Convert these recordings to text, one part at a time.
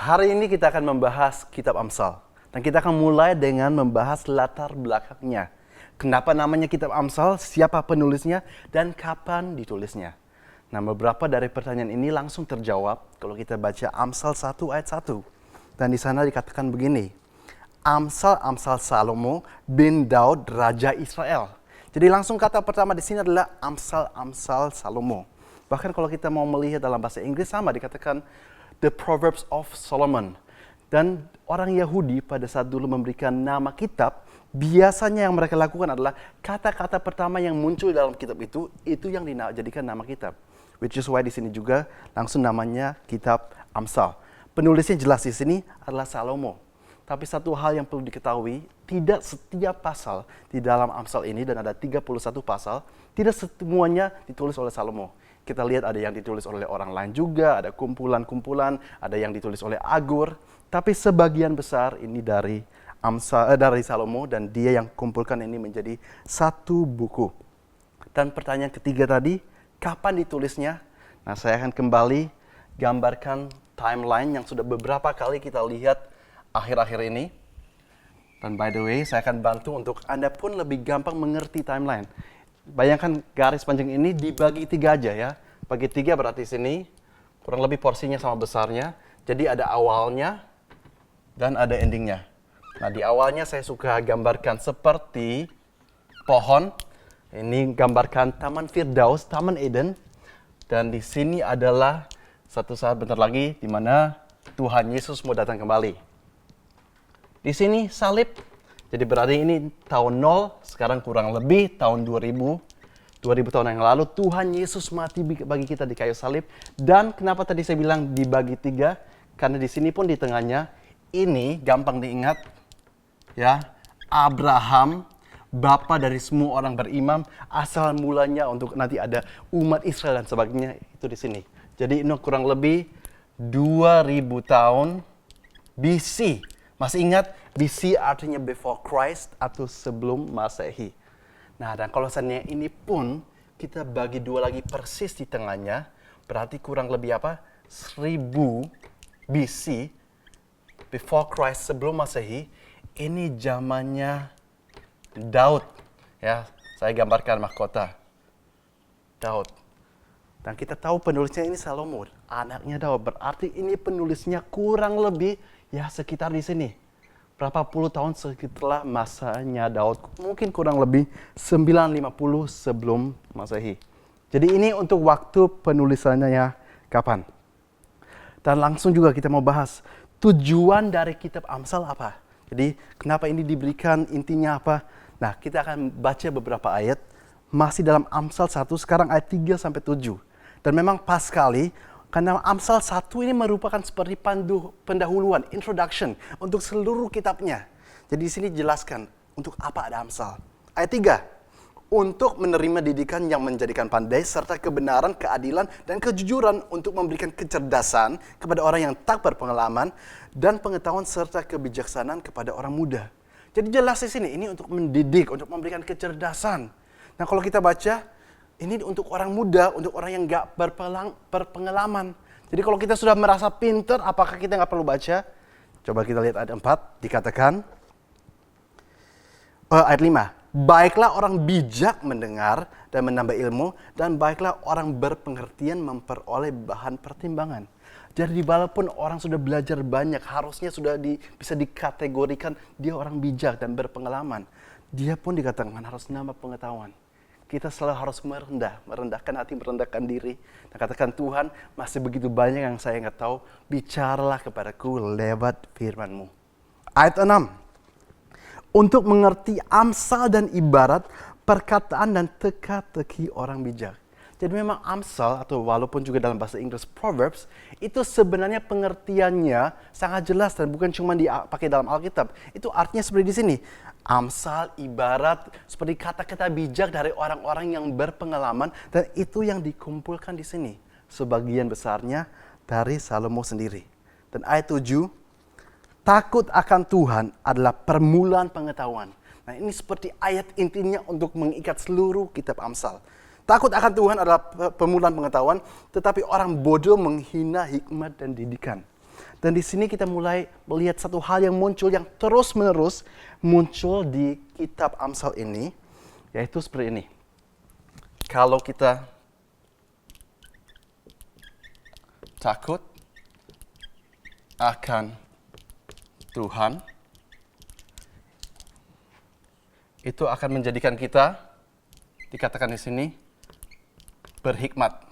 Hari ini kita akan membahas kitab Amsal. Dan kita akan mulai dengan membahas latar belakangnya. Kenapa namanya kitab Amsal, siapa penulisnya, dan kapan ditulisnya. Nah, beberapa dari pertanyaan ini langsung terjawab kalau kita baca Amsal 1 ayat 1. Dan di sana dikatakan begini, Amsal Salomo bin Daud, Raja Israel. Jadi langsung kata pertama di sini adalah Amsal Salomo. Bahkan kalau kita mau melihat dalam bahasa Inggris sama dikatakan The Proverbs of Solomon. Dan orang Yahudi pada saat dulu memberikan nama kitab, biasanya yang mereka lakukan adalah kata-kata pertama yang muncul dalam kitab itu yang dijadikan nama kitab. Which is why di sini juga langsung namanya kitab Amsal. Penulisnya jelas di sini adalah Salomo. Tapi satu hal yang perlu diketahui, tidak setiap pasal di dalam Amsal ini, dan ada 31 pasal, tidak semuanya ditulis oleh Salomo. Kita lihat ada yang ditulis oleh orang lain juga, ada kumpulan-kumpulan, ada yang ditulis oleh Agur. Tapi sebagian besar ini dari Salomo, dan dia yang kumpulkan ini menjadi satu buku. Dan pertanyaan ketiga tadi, kapan ditulisnya? Nah, saya akan kembali gambarkan timeline yang sudah beberapa kali kita lihat akhir-akhir ini. Dan by the way, saya akan bantu untuk Anda pun lebih gampang mengerti timeline. Bayangkan garis panjang ini dibagi 3 aja ya. Bagi 3 berarti sini kurang lebih porsinya sama besarnya. Jadi ada awalnya dan ada endingnya. Nah, di awalnya saya suka gambarkan seperti pohon. Ini gambarkan Taman Firdaus, Taman Eden. Dan di sini adalah satu saat bentar lagi di mana Tuhan Yesus mau datang kembali. Di sini salib, jadi berarti ini tahun 0, sekarang kurang lebih tahun 2000 tahun yang lalu Tuhan Yesus mati bagi kita di kayu salib. Dan kenapa tadi saya bilang dibagi 3? Karena di sini pun di tengahnya, ini gampang diingat, ya, Abraham, bapa dari semua orang beriman, asal mulanya untuk nanti ada umat Israel dan sebagainya, itu di sini. Jadi ini kurang lebih 2000 tahun BC. Masih ingat, BC artinya before Christ atau sebelum Masehi. Nah, dan kalau seandainya ini pun kita bagi 2 lagi persis di tengahnya, berarti kurang lebih apa? 1000 BC, before Christ, sebelum Masehi. Ini zamannya Daud. Ya, saya gambarkan mahkota Daud. Dan kita tahu penulisnya ini Salomo, anaknya Daud. Berarti ini penulisnya kurang lebih ya sekitar di sini. Berapa puluh tahun setelah masanya Daud. Mungkin kurang lebih 950 sebelum Masehi. Jadi ini untuk waktu penulisannya ya kapan. Dan langsung juga kita mau bahas tujuan dari kitab Amsal apa. Jadi kenapa ini diberikan, intinya apa. Nah, kita akan baca beberapa ayat. Masih dalam Amsal 1, sekarang ayat 3-7. Dan memang pas sekali, karena Amsal 1 ini merupakan seperti pendahuluan, introduction untuk seluruh kitabnya. Jadi di sini jelaskan untuk apa ada Amsal. Ayat 3, untuk menerima didikan yang menjadikan pandai, serta kebenaran, keadilan, dan kejujuran untuk memberikan kecerdasan kepada orang yang tak berpengalaman, dan pengetahuan serta kebijaksanaan kepada orang muda. Jadi jelas di sini, ini untuk mendidik, untuk memberikan kecerdasan. Nah, kalau kita baca, ini untuk orang muda, untuk orang yang gak berpengalaman. Jadi kalau kita sudah merasa pinter, apakah kita gak perlu baca? Coba kita lihat ayat 4, dikatakan, ayat 5, baiklah orang bijak mendengar dan menambah ilmu, dan baiklah orang berpengertian memperoleh bahan pertimbangan. Jadi walaupun orang sudah belajar banyak, harusnya sudah bisa dikategorikan dia orang bijak dan berpengalaman. Dia pun dikatakan harus nambah pengetahuan. Kita selalu harus merendahkan hati, merendahkan diri. Dan katakan, Tuhan, masih begitu banyak yang saya nggak tahu. Bicaralah kepadaku lewat firman-Mu. Ayat 6. Untuk mengerti amsal dan ibarat, perkataan dan teka-teki orang bijak. Jadi memang amsal, atau walaupun juga dalam bahasa Inggris Proverbs, itu sebenarnya pengertiannya sangat jelas dan bukan cuma dipakai dalam Alkitab. Itu artinya seperti di sini. Amsal, ibarat, seperti kata-kata bijak dari orang-orang yang berpengalaman, dan itu yang dikumpulkan di sini. Sebagian besarnya dari Salomo sendiri. Dan ayat 7, takut akan Tuhan adalah permulaan pengetahuan. Nah, ini seperti ayat intinya untuk mengikat seluruh kitab Amsal. Takut akan Tuhan adalah permulaan pengetahuan, tetapi orang bodoh menghina hikmat dan didikan. Dan di sini kita mulai melihat satu hal yang muncul, yang terus-menerus muncul di kitab Amsal ini, yaitu seperti ini. Kalau kita takut akan Tuhan, itu akan menjadikan kita, dikatakan di sini, berhikmat.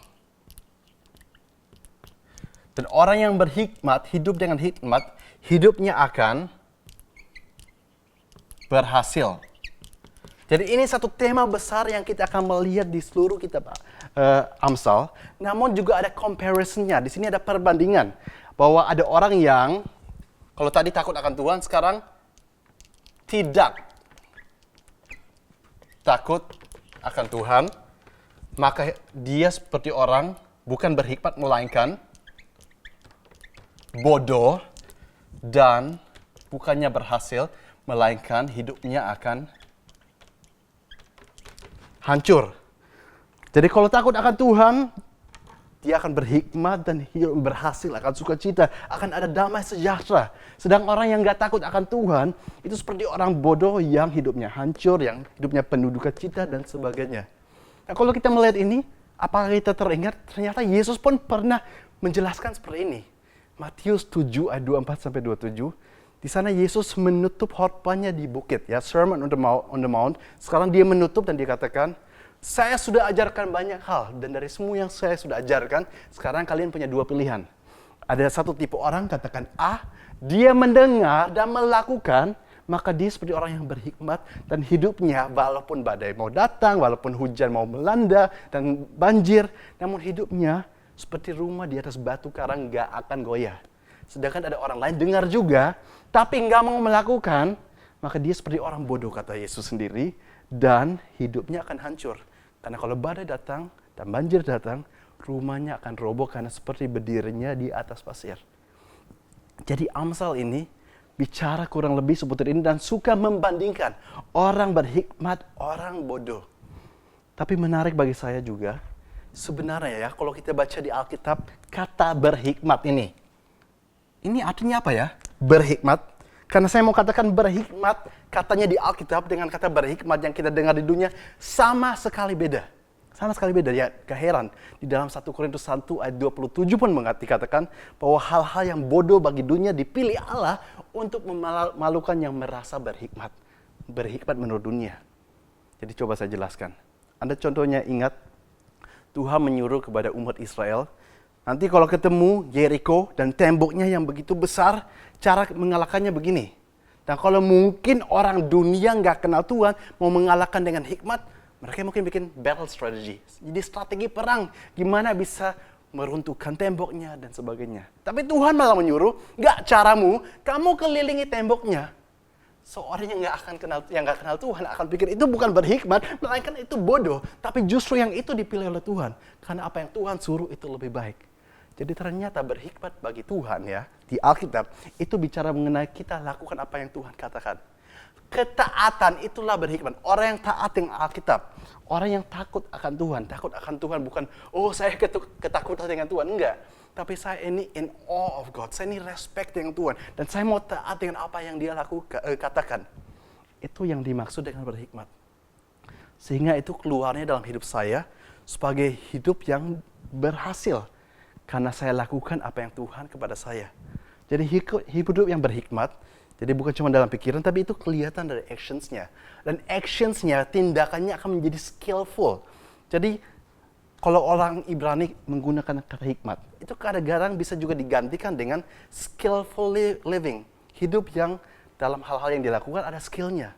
Dan orang yang berhikmat, hidup dengan hikmat, hidupnya akan berhasil. Jadi ini satu tema besar yang kita akan melihat di seluruh kitab Amsal. Namun juga ada comparison-nya. Di sini ada perbandingan. Bahwa ada orang yang, kalau tadi takut akan Tuhan, sekarang tidak takut akan Tuhan. Maka dia seperti orang bukan berhikmat, melainkan bodoh, dan bukannya berhasil, melainkan hidupnya akan hancur. Jadi kalau takut akan Tuhan, dia akan berhikmat dan hidup berhasil, akan sukacita, akan ada damai sejahtera. Sedang orang yang gak takut akan Tuhan, itu seperti orang bodoh yang hidupnya hancur, yang hidupnya penuh duka cita dan sebagainya. Nah kalau kita melihat ini, apakah kita teringat, ternyata Yesus pun pernah menjelaskan seperti ini. Matius 7 ayat 24-27. Di sana Yesus menutup khotbahnya di bukit, ya, Sermon on the Mount. Sekarang dia menutup dan dia katakan, saya sudah ajarkan banyak hal, dan dari semua yang saya sudah ajarkan, sekarang kalian punya dua pilihan. Ada satu tipe orang, katakan A, dia mendengar dan melakukan, maka dia seperti orang yang berhikmat, dan hidupnya walaupun badai mau datang, walaupun hujan mau melanda, dan banjir, namun hidupnya seperti rumah di atas batu karang gak akan goyah. Sedangkan ada orang lain dengar juga, tapi gak mau melakukan, maka dia seperti orang bodoh, kata Yesus sendiri, dan hidupnya akan hancur. Karena kalau badai datang dan banjir datang, rumahnya akan roboh karena seperti berdirinya di atas pasir. Jadi Amsal ini bicara kurang lebih seputar ini dan suka membandingkan orang berhikmat, orang bodoh. Tapi menarik bagi saya juga, sebenarnya ya, kalau kita baca di Alkitab, kata berhikmat ini artinya apa ya? Berhikmat. Karena saya mau katakan berhikmat, katanya di Alkitab dengan kata berhikmat yang kita dengar di dunia sama sekali beda. Sama sekali beda, ya gak heran. Di dalam 1 Korintus 1 ayat 27 pun dikatakan bahwa hal-hal yang bodoh bagi dunia dipilih Allah untuk memalukan yang merasa berhikmat. Berhikmat menurut dunia. Jadi coba saya jelaskan. Anda contohnya ingat, Tuhan menyuruh kepada umat Israel, nanti kalau ketemu Jericho dan temboknya yang begitu besar, cara mengalahkannya begini. Dan kalau mungkin orang dunia nggak kenal Tuhan, mau mengalahkan dengan hikmat, mereka mungkin bikin battle strategy. Jadi strategi perang, gimana bisa meruntuhkan temboknya dan sebagainya. Tapi Tuhan malah menyuruh, nggak caramu, kamu kelilingi temboknya. Seorang yang nggak kenal Tuhan akan pikir itu bukan berhikmat, melainkan itu bodoh. Tapi justru yang itu dipilih oleh Tuhan, karena apa yang Tuhan suruh itu lebih baik. Jadi ternyata berhikmat bagi Tuhan ya, di Alkitab, itu bicara mengenai kita lakukan apa yang Tuhan katakan. Ketaatan itulah berhikmat. Orang yang taat dengan Alkitab, orang yang takut akan Tuhan bukan, oh saya ketakutan dengan Tuhan, enggak. Tapi saya ini in awe of God, saya ini respect dengan Tuhan, dan saya mau taat dengan apa yang dia katakan. Itu yang dimaksud dengan berhikmat. Sehingga itu keluarnya dalam hidup saya sebagai hidup yang berhasil. Karena saya lakukan apa yang Tuhan kepada saya. Jadi hidup yang berhikmat, jadi bukan cuma dalam pikiran, tapi itu kelihatan dari actions-nya. Dan actions-nya, tindakannya akan menjadi skillful. Jadi kalau orang Ibrani menggunakan kata hikmat, itu kadang-kadang bisa juga digantikan dengan skillful living. Hidup yang dalam hal-hal yang dilakukan ada skill-nya.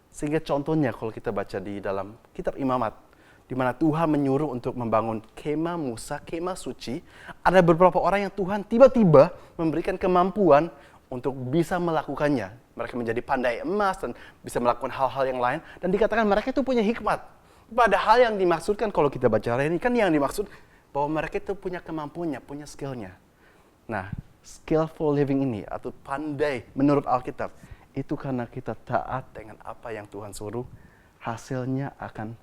Sehingga contohnya kalau kita baca di dalam kitab Imamat, di mana Tuhan menyuruh untuk membangun kemah Musa, kemah suci, ada beberapa orang yang Tuhan tiba-tiba memberikan kemampuan untuk bisa melakukannya. Mereka menjadi pandai emas dan bisa melakukan hal-hal yang lain, dan dikatakan mereka itu punya hikmat. Padahal yang dimaksudkan kalau kita baca hari ini kan yang dimaksud bahwa mereka itu punya kemampuannya, punya skillnya. Nah, skillful living ini atau pandai menurut Alkitab, itu karena kita taat dengan apa yang Tuhan suruh, hasilnya akan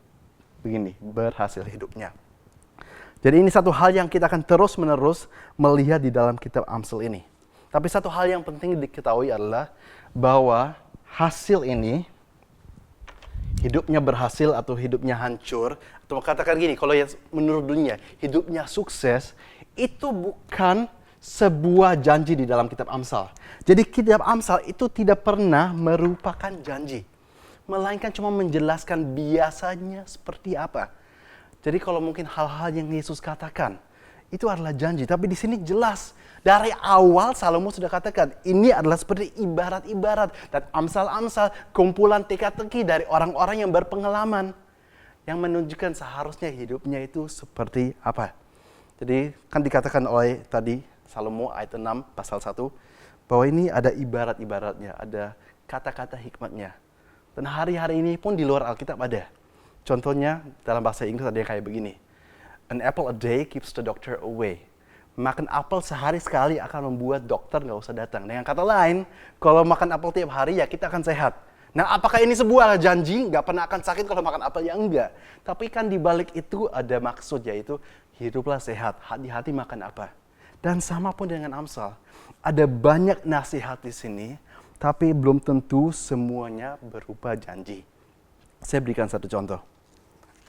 begini, berhasil hidupnya. Jadi ini satu hal yang kita akan terus-menerus melihat di dalam kitab Amsal ini. Tapi satu hal yang penting diketahui adalah bahwa hasil ini, hidupnya berhasil atau hidupnya hancur, atau katakan gini, kalau yang menurut dunia, hidupnya sukses, itu bukan sebuah janji di dalam kitab Amsal. Jadi kitab Amsal itu tidak pernah merupakan janji, melainkan cuma menjelaskan biasanya seperti apa. Jadi kalau mungkin hal-hal yang Yesus katakan, itu adalah janji. Tapi di sini jelas, dari awal Salomo sudah katakan, ini adalah seperti ibarat-ibarat. Dan amsal-amsal, kumpulan teka-teki dari orang-orang yang berpengalaman. Yang menunjukkan seharusnya hidupnya itu seperti apa. Jadi kan dikatakan oleh tadi, Salomo ayat 6 pasal 1, bahwa ini ada ibarat-ibaratnya, ada kata-kata hikmatnya. Dan hari-hari ini pun di luar Alkitab ada. Contohnya dalam bahasa Inggris ada yang kayak begini. An apple a day keeps the doctor away. Makan apel sehari sekali akan membuat dokter nggak usah datang. Dengan kata lain, kalau makan apel tiap hari ya kita akan sehat. Nah, apakah ini sebuah janji nggak pernah akan sakit kalau makan apel? Ya enggak. Tapi kan di balik itu ada maksud, yaitu hiduplah sehat, hati-hati makan apa. Dan sama pun dengan Amsal. Ada banyak nasihat di sini, tapi belum tentu semuanya berupa janji. Saya berikan satu contoh.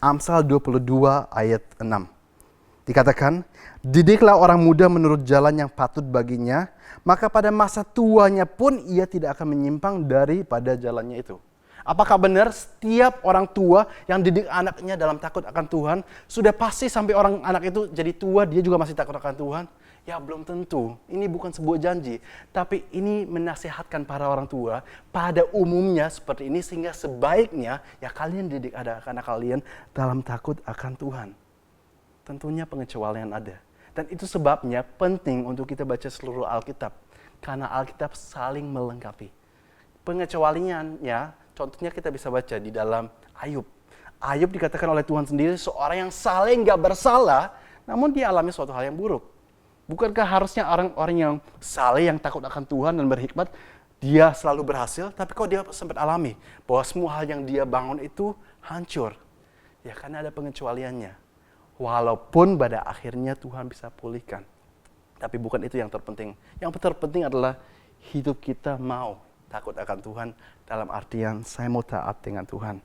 Amsal 22 ayat 6. Dikatakan, didiklah orang muda menurut jalan yang patut baginya, maka pada masa tuanya pun ia tidak akan menyimpang daripada jalannya itu. Apakah benar setiap orang tua yang didik anaknya dalam takut akan Tuhan, sudah pasti sampai orang anak itu jadi tua, dia juga masih takut akan Tuhan? Ya belum tentu, ini bukan sebuah janji. Tapi ini menasihatkan para orang tua pada umumnya seperti ini, sehingga sebaiknya ya kalian didik anak-anak kalian dalam takut akan Tuhan. Tentunya pengecualian ada. Dan itu sebabnya penting untuk kita baca seluruh Alkitab. Karena Alkitab saling melengkapi. Pengecualiannya, contohnya kita bisa baca di dalam Ayub. Ayub dikatakan oleh Tuhan sendiri seorang yang saling gak bersalah, namun dia alami suatu hal yang buruk. Bukankah harusnya orang-orang yang saleh, yang takut akan Tuhan dan berhikmat, dia selalu berhasil? Tapi kok dia sempat alami bahwa semua hal yang dia bangun itu hancur? Ya karena ada pengecualiannya. Walaupun pada akhirnya Tuhan bisa pulihkan. Tapi bukan itu yang terpenting. Yang terpenting adalah hidup kita mau takut akan Tuhan, dalam artian saya mau taat dengan Tuhan.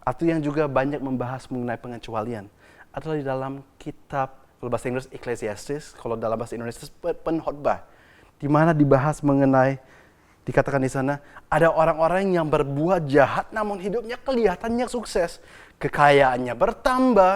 Atau yang juga banyak membahas mengenai pengecualian adalah di dalam kitab, kalau bahasa Inggris Ecclesiastes, kalau dalam bahasa Indonesia Pengkhotbah, di mana dibahas mengenai, dikatakan di sana, ada orang-orang yang berbuat jahat namun hidupnya kelihatannya sukses. Kekayaannya bertambah,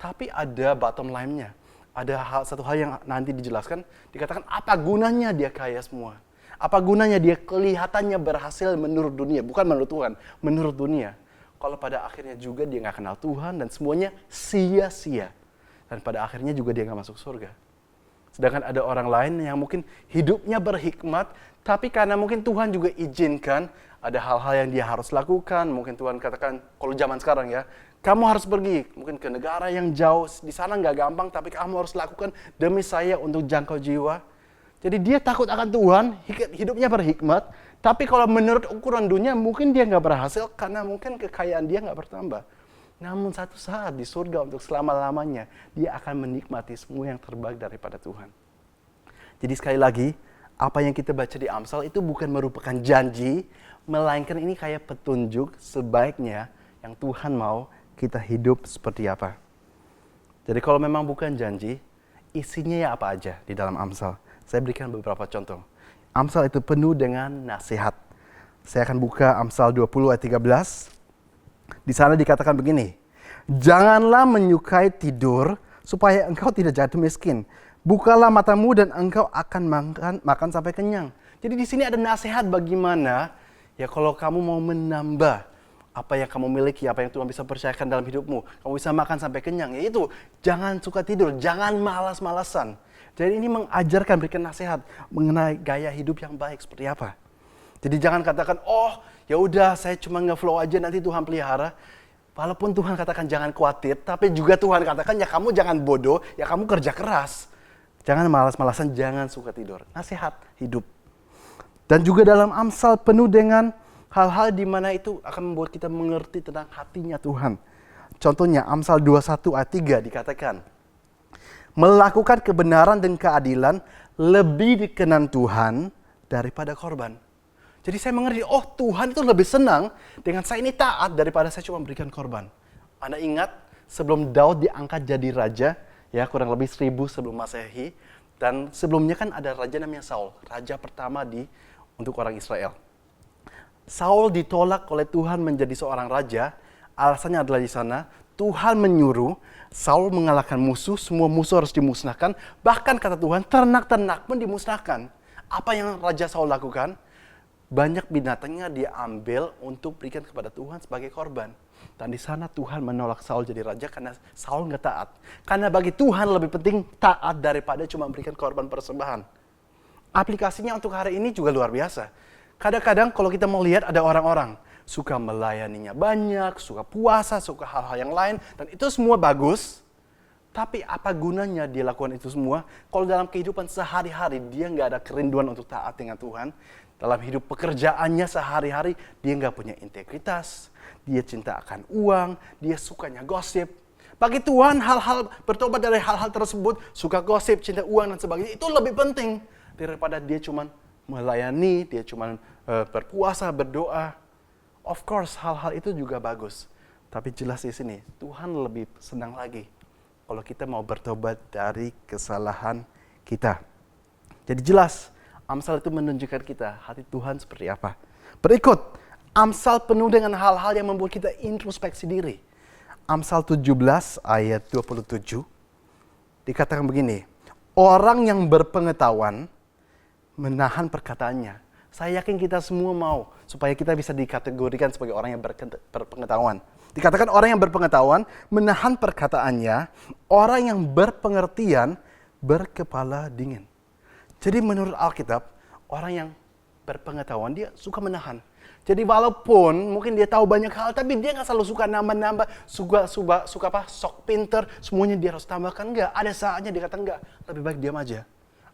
tapi ada bottom line-nya. Ada satu hal yang nanti dijelaskan, dikatakan apa gunanya dia kaya semua. Apa gunanya dia kelihatannya berhasil menurut dunia, bukan menurut Tuhan, menurut dunia. Kalau pada akhirnya juga dia nggak kenal Tuhan dan semuanya sia-sia. Dan pada akhirnya juga dia nggak masuk surga. Sedangkan ada orang lain yang mungkin hidupnya berhikmat, tapi karena mungkin Tuhan juga izinkan ada hal-hal yang dia harus lakukan. Mungkin Tuhan katakan, kalau zaman sekarang ya, kamu harus pergi mungkin ke negara yang jauh, di sana nggak gampang, tapi kamu harus lakukan demi saya untuk jangkau jiwa. Jadi dia takut akan Tuhan, hidupnya berhikmat, tapi kalau menurut ukuran dunia mungkin dia nggak berhasil karena mungkin kekayaan dia nggak bertambah. Namun satu saat di surga untuk selama-lamanya, dia akan menikmati semua yang terbaik daripada Tuhan. Jadi sekali lagi, apa yang kita baca di Amsal itu bukan merupakan janji, melainkan ini kayak petunjuk sebaiknya yang Tuhan mau kita hidup seperti apa. Jadi kalau memang bukan janji, isinya ya apa aja di dalam Amsal. Saya berikan beberapa contoh. Amsal itu penuh dengan nasihat. Saya akan buka Amsal 20 ayat 13. Di sana dikatakan begini, janganlah menyukai tidur supaya engkau tidak jatuh miskin. Bukalah matamu dan engkau akan makan sampai kenyang. Jadi di sini ada nasihat bagaimana ya kalau kamu mau menambah apa yang kamu miliki, apa yang Tuhan bisa percayakan dalam hidupmu. Kamu bisa makan sampai kenyang, yaitu jangan suka tidur, jangan malas-malasan. Jadi ini mengajarkan, berikan nasihat mengenai gaya hidup yang baik seperti apa. Jadi jangan katakan, oh ya udah saya cuma nge-flow aja nanti Tuhan pelihara. Walaupun Tuhan katakan jangan khawatir, tapi juga Tuhan katakan ya kamu jangan bodoh, ya kamu kerja keras. Jangan malas-malasan, jangan suka tidur. Nasihat hidup. Dan juga dalam Amsal penuh dengan hal-hal di mana itu akan membuat kita mengerti tentang hatinya Tuhan. Contohnya Amsal 21 ayat 3 dikatakan, melakukan kebenaran dan keadilan, lebih dikenan Tuhan daripada korban. Jadi saya mengerti, oh Tuhan itu lebih senang dengan saya ini taat daripada saya cuma berikan korban. Anda ingat sebelum Daud diangkat jadi raja, ya kurang lebih 1000 sebelum Masehi, dan sebelumnya kan ada raja namanya Saul, raja pertama untuk orang Israel. Saul ditolak oleh Tuhan menjadi seorang raja, alasannya adalah di sana Tuhan menyuruh Saul mengalahkan musuh, semua musuh harus dimusnahkan, bahkan kata Tuhan ternak-ternak pun dimusnahkan. Apa yang Raja Saul lakukan? Banyak binatangnya dia ambil untuk berikan kepada Tuhan sebagai korban. Dan di sana Tuhan menolak Saul jadi raja karena Saul nggak taat. Karena bagi Tuhan lebih penting taat daripada cuma berikan korban persembahan. Aplikasinya untuk hari ini juga luar biasa. Kadang-kadang kalau kita melihat ada orang-orang suka melayaninya banyak, suka puasa, suka hal-hal yang lain, dan itu semua bagus. Tapi apa gunanya dia lakukan itu semua kalau dalam kehidupan sehari-hari dia nggak ada kerinduan untuk taat dengan Tuhan. Dalam hidup pekerjaannya sehari-hari dia nggak punya integritas, dia cinta akan uang, dia sukanya gosip. Bagi Tuhan hal-hal bertobat dari hal-hal tersebut, suka gosip, cinta uang dan sebagainya, itu lebih penting daripada dia cuma melayani, dia cuma berpuasa, berdoa. Of course, hal-hal itu juga bagus. Tapi jelas di sini, Tuhan lebih senang lagi kalau kita mau bertobat dari kesalahan kita. Jadi jelas, Amsal itu menunjukkan kita hati Tuhan seperti apa. Berikut, Amsal penuh dengan hal-hal yang membuat kita introspeksi diri. Amsal 17 ayat 27, dikatakan begini, orang yang berpengetahuan menahan perkataannya. Saya yakin kita semua mau supaya kita bisa dikategorikan sebagai orang yang berpengetahuan. Dikatakan orang yang berpengetahuan menahan perkataannya, orang yang berpengertian berkepala dingin. Jadi menurut Alkitab, orang yang berpengetahuan dia suka menahan. Jadi walaupun mungkin dia tahu banyak hal, tapi dia nggak selalu suka nambah-nambah, suka apa? Sok pinter, semuanya dia harus tambahkan. Enggak, ada saatnya dia kata enggak, lebih baik diam aja.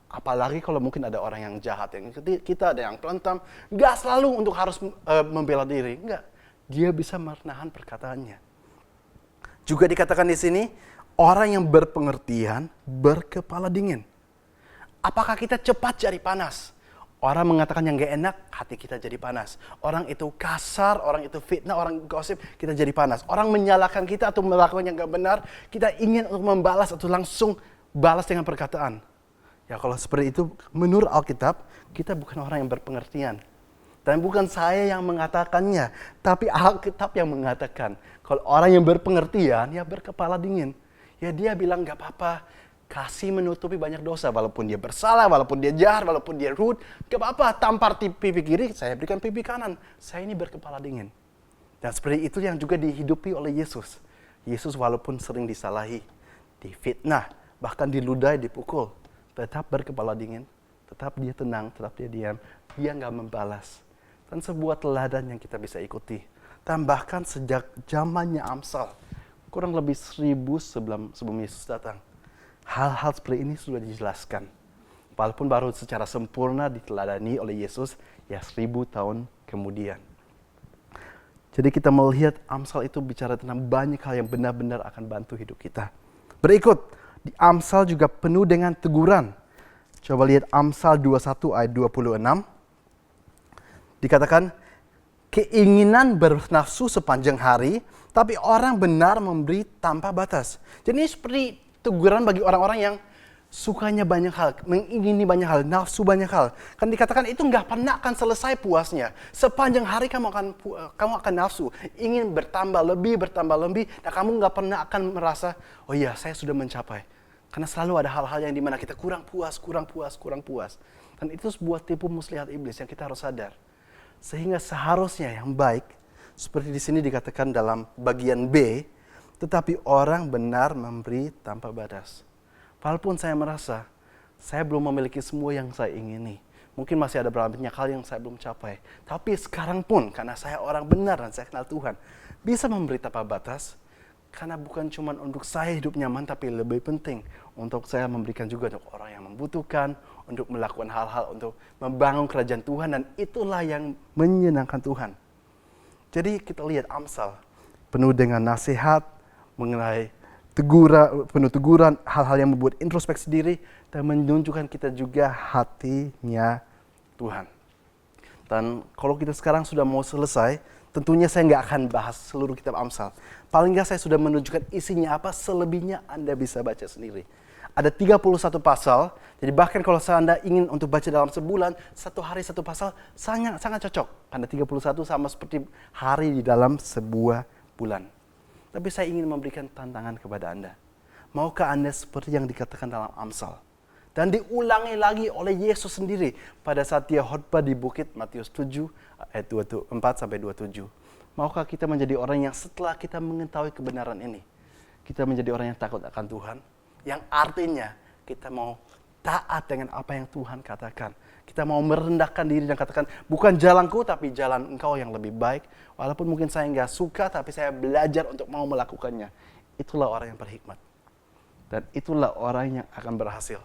Apalagi kalau mungkin ada orang yang jahat, yang kita ada yang pelentam, nggak selalu untuk harus membela diri, nggak. Dia bisa menahan perkataannya. Juga dikatakan di sini, orang yang berpengertian berkepala dingin. Apakah kita cepat jadi panas? Orang mengatakan yang nggak enak, hati kita jadi panas. Orang itu kasar, orang itu fitnah, orang gosip, kita jadi panas. Orang menyalahkan kita atau melakukan yang nggak benar, kita ingin untuk membalas atau langsung balas dengan perkataan. Ya kalau seperti itu, menurut Alkitab, kita bukan orang yang berpengertian. Dan bukan saya yang mengatakannya, tapi Alkitab yang mengatakan. Kalau orang yang berpengertian, ya berkepala dingin. Ya dia bilang gak apa-apa, kasih menutupi banyak dosa. Walaupun dia bersalah, walaupun dia jahat, walaupun dia rude, gak apa-apa. Tampar pipi kiri, saya berikan pipi kanan. Saya ini berkepala dingin. Dan seperti itu yang juga dihidupi oleh Yesus. Yesus walaupun sering disalahi, difitnah, bahkan diludahi, dipukul, tetap berkepala dingin, tetap dia tenang, tetap dia diam, dia nggak membalas. Dan sebuah teladan yang kita bisa ikuti. Tambahkan sejak zamannya Amsal, kurang lebih 1000 sebelum Yesus datang. Hal-hal seperti ini sudah dijelaskan. Walaupun baru secara sempurna diteladani oleh Yesus, ya 1000 tahun kemudian. Jadi kita melihat Amsal itu bicara tentang banyak hal yang benar-benar akan bantu hidup kita. Berikut, di Amsal juga penuh dengan teguran. Coba lihat Amsal 21 ayat 26. Dikatakan, keinginan bernafsu sepanjang hari, tapi orang benar memberi tanpa batas. Jadi ini seperti teguran bagi orang-orang yang sukanya banyak hal, mengingini banyak hal, nafsu banyak hal. Kan dikatakan itu nggak pernah akan selesai puasnya. Sepanjang hari kamu akan nafsu, ingin bertambah lebih, dan kamu nggak pernah akan merasa, oh iya saya sudah mencapai. Karena selalu ada hal-hal yang dimana kita kurang puas. Dan itu sebuah tipu muslihat iblis yang kita harus sadar. Sehingga seharusnya yang baik, seperti di sini dikatakan dalam bagian B, tetapi orang benar memberi tanpa batas. Walaupun saya merasa, saya belum memiliki semua yang saya ingini. Mungkin masih ada banyak hal yang saya belum capai. Tapi sekarang pun, karena saya orang benar dan saya kenal Tuhan, bisa memberi tanpa batas. Karena bukan cuma untuk saya hidup nyaman, tapi lebih penting untuk saya memberikan juga untuk orang yang membutuhkan, untuk melakukan hal-hal untuk membangun kerajaan Tuhan, dan itulah yang menyenangkan Tuhan. Jadi kita lihat Amsal, penuh dengan nasihat mengenai penuh teguran, hal-hal yang membuat introspeksi diri, dan menunjukkan kita juga hatinya Tuhan. Dan kalau kita sekarang sudah mau selesai, tentunya saya nggak akan bahas seluruh kitab Amsal. Paling nggak saya sudah menunjukkan isinya apa, selebihnya Anda bisa baca sendiri. Ada 31 pasal, jadi bahkan kalau Anda ingin untuk baca dalam sebulan, satu hari satu pasal, sangat cocok. Karena 31 sama seperti hari di dalam sebuah bulan. Tapi saya ingin memberikan tantangan kepada Anda. Maukah Anda seperti yang dikatakan dalam Amsal? Dan diulangi lagi oleh Yesus sendiri pada saat dia khotbah di bukit Matius 7 ayat 24-27. Maukah kita menjadi orang yang setelah kita mengetahui kebenaran ini, kita menjadi orang yang takut akan Tuhan? Yang artinya kita mau taat dengan apa yang Tuhan katakan. Kita mau merendahkan diri dan katakan, bukan jalanku tapi jalan Engkau yang lebih baik. Walaupun mungkin saya nggak suka, tapi saya belajar untuk mau melakukannya. Itulah orang yang berhikmat. Dan itulah orang yang akan berhasil.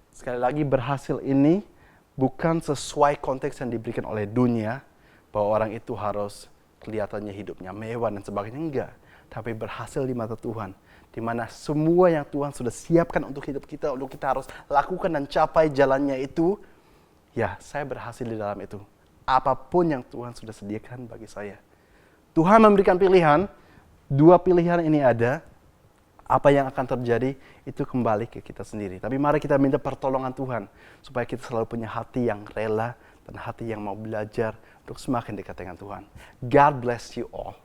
Sekali lagi, berhasil ini bukan sesuai konteks yang diberikan oleh dunia, bahwa orang itu harus kelihatannya hidupnya mewah dan sebagainya. Enggak. Tapi berhasil di mata Tuhan. Di mana semua yang Tuhan sudah siapkan untuk hidup kita, untuk kita harus lakukan dan capai jalannya itu, ya, saya berhasil di dalam itu. Apapun yang Tuhan sudah sediakan bagi saya. Tuhan memberikan pilihan, dua pilihan ini ada. Apa yang akan terjadi itu kembali ke kita sendiri. Tapi mari kita minta pertolongan Tuhan supaya kita selalu punya hati yang rela dan hati yang mau belajar untuk semakin dekat dengan Tuhan. God bless you all.